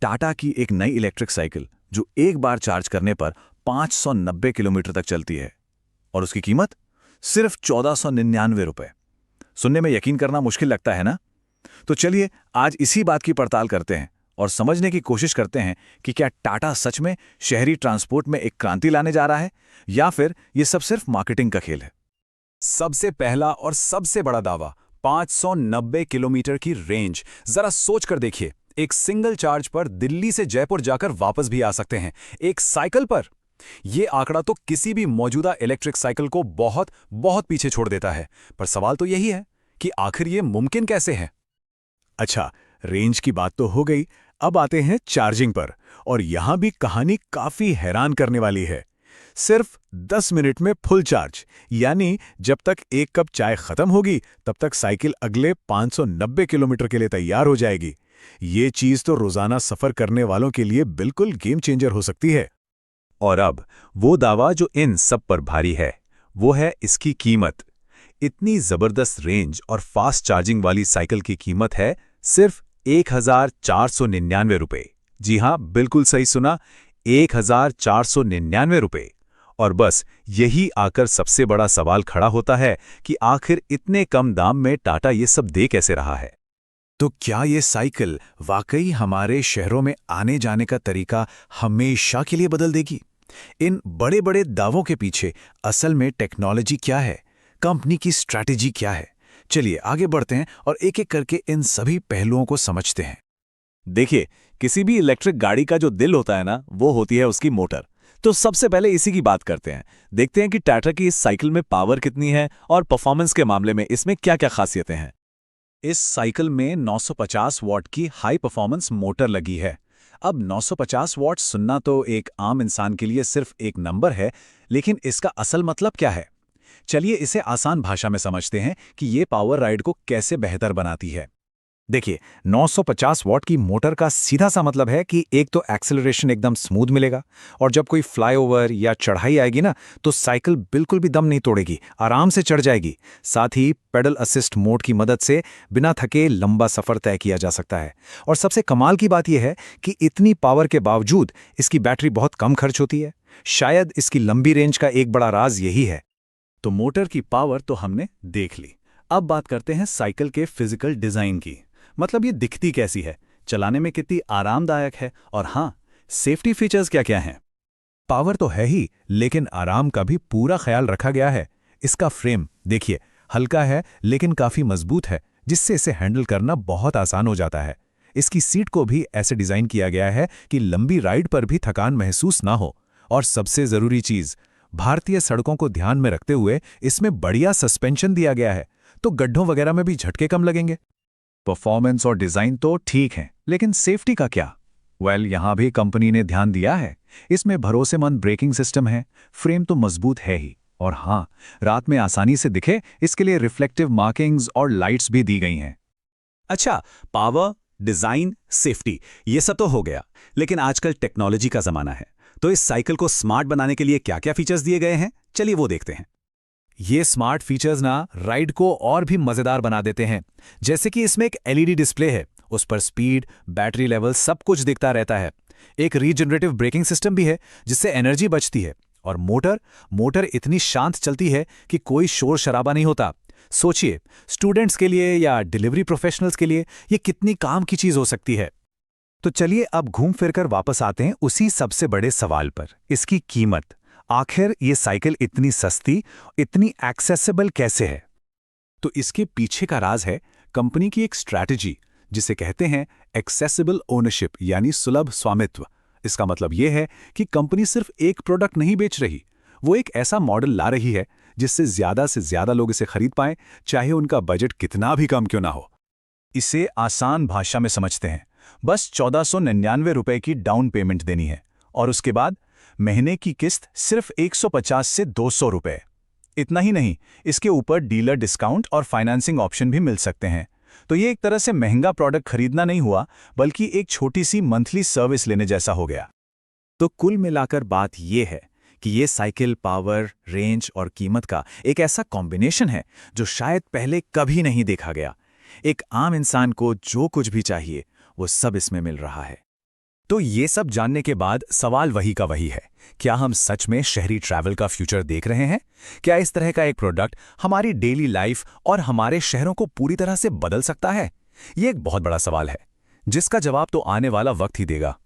टाटा की एक नई इलेक्ट्रिक साइकिल जो एक बार चार्ज करने पर 590 किलोमीटर तक चलती है और उसकी कीमत सिर्फ 1499 रुपए। सुनने में यकीन करना मुश्किल लगता है ना? तो चलिए आज इसी बात की पड़ताल करते हैं और समझने की कोशिश करते हैं कि क्या टाटा सच में शहरी ट्रांसपोर्ट में एक क्रांति लाने जा रहा है या फिर ये सब सिर्फ मार्केटिंग का खेल है। सबसे पहला और सबसे बड़ा दावा 590 किलोमीटर की रेंज। जरा सोच कर देखिए, एक सिंगल चार्ज पर दिल्ली से जयपुर जाकर वापस भी आ सकते हैं एक साइकिल पर। यह आंकड़ा तो किसी भी मौजूदा इलेक्ट्रिक साइकिल को बहुत बहुत पीछे छोड़ देता है। पर सवाल तो यही है कि आखिर यह मुमकिन कैसे है। अच्छा, रेंज की बात तो हो गई, अब आते हैं चार्जिंग पर। और यहां भी कहानी काफी हैरान करने वाली है। सिर्फ 10 मिनट में फुल चार्ज, यानी जब तक एक कप चाय खत्म होगी तब तक साइकिल अगले 590 किलोमीटर के लिए तैयार हो जाएगी। ये चीज तो रोजाना सफर करने वालों के लिए बिल्कुल गेम चेंजर हो सकती है। और अब वो दावा जो इन सब पर भारी है, वो है इसकी कीमत। इतनी जबरदस्त रेंज और फास्ट चार्जिंग वाली साइकिल की कीमत है सिर्फ 1499 रुपए। जी हां, बिल्कुल सही सुना, 1499 रुपए। और बस यही आकर सबसे बड़ा सवाल खड़ा होता है कि आखिर इतने कम दाम में टाटा ये सब दे कैसे रहा है। तो क्या ये साइकिल वाकई हमारे शहरों में आने जाने का तरीका हमेशा के लिए बदल देगी? इन बड़े बड़े दावों के पीछे असल में टेक्नोलॉजी क्या है, कंपनी की स्ट्रैटेजी क्या है? चलिए आगे बढ़ते हैं और एक एक करके इन सभी पहलुओं को समझते हैं। देखिए, किसी भी इलेक्ट्रिक गाड़ी का जो दिल होता है ना, वो होती है उसकी मोटर। तो सबसे पहले इसी की बात करते हैं। देखते हैं कि टाटा की इस साइकिल में पावर कितनी है और परफॉर्मेंस के मामले में इसमें क्या-क्या खासियतें हैं। इस साइकिल में 950 वॉट की हाई परफॉर्मेंस मोटर लगी है। अब 950 वॉट सुनना तो एक आम इंसान के लिए सिर्फ एक नंबर है, लेकिन इसका असल मतलब क्या है? चलिए इसे आसान भाषा में समझते हैं कि ये पावर राइड को कैसे बेहतर बनाती है। देखिए, 950 वॉट की मोटर का सीधा सा मतलब है कि एक तो एक्सेलरेशन एकदम स्मूथ मिलेगा और जब कोई फ्लाईओवर या चढ़ाई आएगी ना, तो साइकिल बिल्कुल भी दम नहीं तोड़ेगी, आराम से चढ़ जाएगी। साथ ही पेडल असिस्ट मोड की मदद से बिना थके लंबा सफर तय किया जा सकता है। और सबसे कमाल की बात यह है कि इतनी पावर के बावजूद इसकी बैटरी बहुत कम खर्च होती है। शायद इसकी लंबी रेंज का एक बड़ा राज यही है। तो मोटर की पावर तो हमने देख ली। अब बात करते हैं साइकिल के फिजिकल डिजाइन की। मतलब ये दिखती कैसी है, चलाने में कितनी आरामदायक है, और हाँ, सेफ्टी फीचर्स क्या क्या हैं। पावर तो है ही, लेकिन आराम का भी पूरा ख्याल रखा गया है। इसका फ्रेम देखिए, हल्का है लेकिन काफी मजबूत है, जिससे इसे हैंडल करना बहुत आसान हो जाता है। इसकी सीट को भी ऐसे डिजाइन किया गया है कि लंबी राइड पर भी थकान महसूस ना हो। और सबसे जरूरी चीज, भारतीय सड़कों को ध्यान में रखते हुए इसमें बढ़िया सस्पेंशन दिया गया है, तो गड्ढों वगैरह में भी झटके कम लगेंगे। परफॉर्मेंस और डिजाइन तो ठीक है, लेकिन सेफ्टी का क्या? यहां भी कंपनी ने ध्यान दिया है। इसमें भरोसेमंद ब्रेकिंग सिस्टम है, फ्रेम तो मजबूत है ही, और हाँ, रात में आसानी से दिखे इसके लिए रिफ्लेक्टिव मार्किंग्स और लाइट्स भी दी गई हैं। अच्छा, पावर, डिजाइन, सेफ्टी, ये सब तो हो गया, लेकिन आजकल टेक्नोलॉजी का जमाना है, तो इस साइकिल को स्मार्ट बनाने के लिए क्या क्या फीचर्स दिए गए हैं, चलिए वो देखते हैं। ये स्मार्ट फीचर्स ना राइड को और भी मजेदार बना देते हैं। जैसे कि इसमें एक एलईडी डिस्प्ले है, उस पर स्पीड, बैटरी लेवल सब कुछ दिखता रहता है। एक रीजनरेटिव ब्रेकिंग सिस्टम भी है, जिससे एनर्जी बचती है। और मोटर इतनी शांत चलती है कि कोई शोर शराबा नहीं होता। सोचिए, स्टूडेंट्स के लिए या डिलीवरी प्रोफेशनल्स के लिए ये कितनी काम की चीज हो सकती है। तो चलिए अब घूम फिरकर वापस आते हैं उसी सबसे बड़े सवाल पर, इसकी कीमत। आखिर ये साइकिल इतनी सस्ती, इतनी एक्सेसिबल कैसे है? तो इसके पीछे का राज है कंपनी की एक स्ट्रैटेजी, जिसे कहते हैं एक्सेसिबल ओनरशिप, यानी सुलभ स्वामित्व। इसका मतलब यह है कि कंपनी सिर्फ एक प्रोडक्ट नहीं बेच रही, वो एक ऐसा मॉडल ला रही है जिससे से ज्यादा लोग इसे खरीद पाएं, चाहे उनका बजट कितना भी कम क्यों ना हो। इसे आसान भाषा में समझते हैं, बस 1499 रुपए की डाउन पेमेंट देनी है, और उसके बाद महीने की किस्त सिर्फ 150 से 200 रुपए। इतना ही नहीं, इसके ऊपर डीलर डिस्काउंट और फाइनेंसिंग ऑप्शन भी मिल सकते हैं। तो ये एक तरह से महंगा प्रोडक्ट खरीदना नहीं हुआ, बल्कि एक छोटी सी मंथली सर्विस लेने जैसा हो गया। तो कुल मिलाकर बात यह है कि ये साइकिल पावर, रेंज और कीमत का एक ऐसा कॉम्बिनेशन है जो शायद पहले कभी नहीं देखा गया। एक आम इंसान को जो कुछ भी चाहिए वो सब इसमें मिल रहा है। तो ये सब जानने के बाद सवाल वही का वही है, क्या हम सच में शहरी ट्रैवल का फ्यूचर देख रहे हैं? क्या इस तरह का एक प्रोडक्ट हमारी डेली लाइफ और हमारे शहरों को पूरी तरह से बदल सकता है? ये एक बहुत बड़ा सवाल है, जिसका जवाब तो आने वाला वक्त ही देगा।